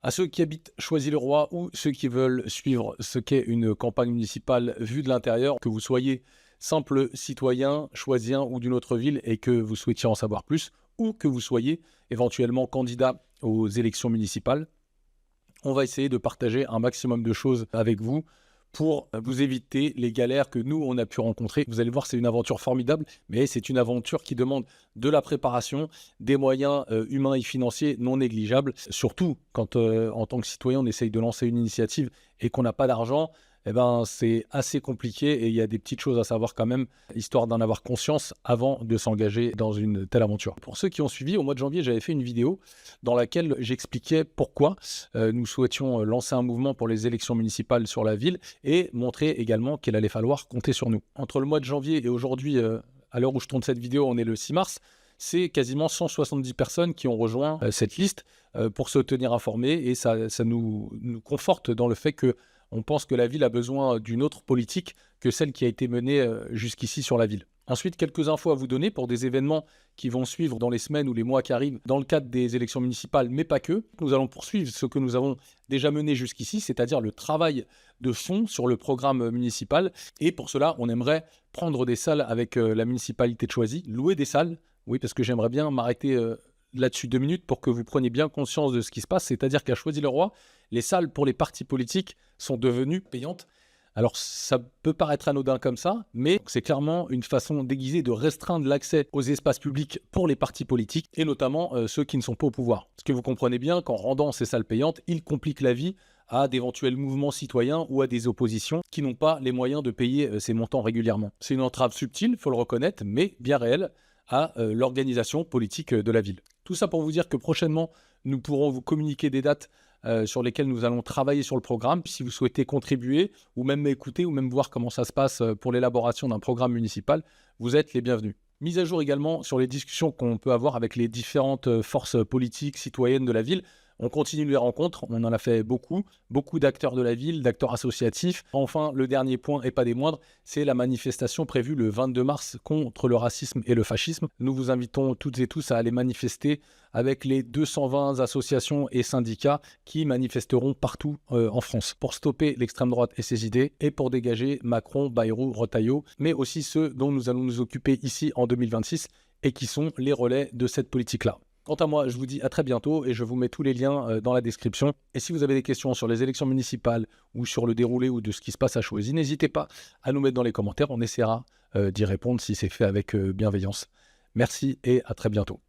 À ceux qui habitent Choisy-le-Roi ou ceux qui veulent suivre ce qu'est une campagne municipale vue de l'intérieur, que vous soyez simple citoyen, choisien ou d'une autre ville et que vous souhaitiez en savoir plus, ou que vous soyez éventuellement candidat aux élections municipales, on va essayer de partager un maximum de choses avec vous pour vous éviter les galères que nous, on a pu rencontrer. Vous allez voir, c'est une aventure formidable, mais c'est une aventure qui demande de la préparation, des moyens humains et financiers non négligeables. Surtout quand, en tant que citoyen, on essaye de lancer une initiative et qu'on n'a pas d'argent, eh ben, c'est assez compliqué et il y a des petites choses à savoir quand même, histoire d'en avoir conscience avant de s'engager dans une telle aventure. Pour ceux qui ont suivi, au mois de janvier, j'avais fait une vidéo dans laquelle j'expliquais pourquoi nous souhaitions lancer un mouvement pour les élections municipales sur la ville et montrer également qu'il allait falloir compter sur nous. Entre le mois de janvier et aujourd'hui, à l'heure où je tourne cette vidéo, on est le 6 mars, c'est quasiment 170 personnes qui ont rejoint cette liste pour se tenir informés et ça nous conforte dans le fait que on pense que la ville a besoin d'une autre politique que celle qui a été menée jusqu'ici sur la ville. Ensuite, quelques infos à vous donner pour des événements qui vont suivre dans les semaines ou les mois qui arrivent dans le cadre des élections municipales, mais pas que. Nous allons poursuivre ce que nous avons déjà mené jusqu'ici, c'est-à-dire le travail de fond sur le programme municipal. Et pour cela, on aimerait prendre des salles avec la municipalité de Choisy, louer des salles. Oui, parce que j'aimerais bien m'arrêter là-dessus 2 minutes pour que vous preniez bien conscience de ce qui se passe. C'est-à-dire qu'à Choisy-le-Roi, les salles pour les partis politiques sont devenues payantes. Alors, ça peut paraître anodin comme ça, mais c'est clairement une façon déguisée de restreindre l'accès aux espaces publics pour les partis politiques, et notamment ceux qui ne sont pas au pouvoir. Parce que vous comprenez bien qu'en rendant ces salles payantes, ils compliquent la vie à d'éventuels mouvements citoyens ou à des oppositions qui n'ont pas les moyens de payer ces montants régulièrement. C'est une entrave subtile, il faut le reconnaître, mais bien réelle à l'organisation politique de la ville. Tout ça pour vous dire que prochainement, nous pourrons vous communiquer des dates sur lesquelles nous allons travailler sur le programme. Si vous souhaitez contribuer ou même écouter ou même voir comment ça se passe pour l'élaboration d'un programme municipal, vous êtes les bienvenus. Mise à jour également sur les discussions qu'on peut avoir avec les différentes forces politiques, citoyennes de la ville. On continue les rencontres, on en a fait beaucoup d'acteurs de la ville, d'acteurs associatifs. Enfin, le dernier point, et pas des moindres, c'est la manifestation prévue le 22 mars contre le racisme et le fascisme. Nous vous invitons toutes et tous à aller manifester avec les 220 associations et syndicats qui manifesteront partout en France pour stopper l'extrême droite et ses idées et pour dégager Macron, Bayrou, Retailleau, mais aussi ceux dont nous allons nous occuper ici en 2026 et qui sont les relais de cette politique-là. Quant à moi, je vous dis à très bientôt et je vous mets tous les liens dans la description. Et si vous avez des questions sur les élections municipales ou sur le déroulé ou de ce qui se passe à Choisy, n'hésitez pas à nous mettre dans les commentaires. On essaiera d'y répondre si c'est fait avec bienveillance. Merci et à très bientôt.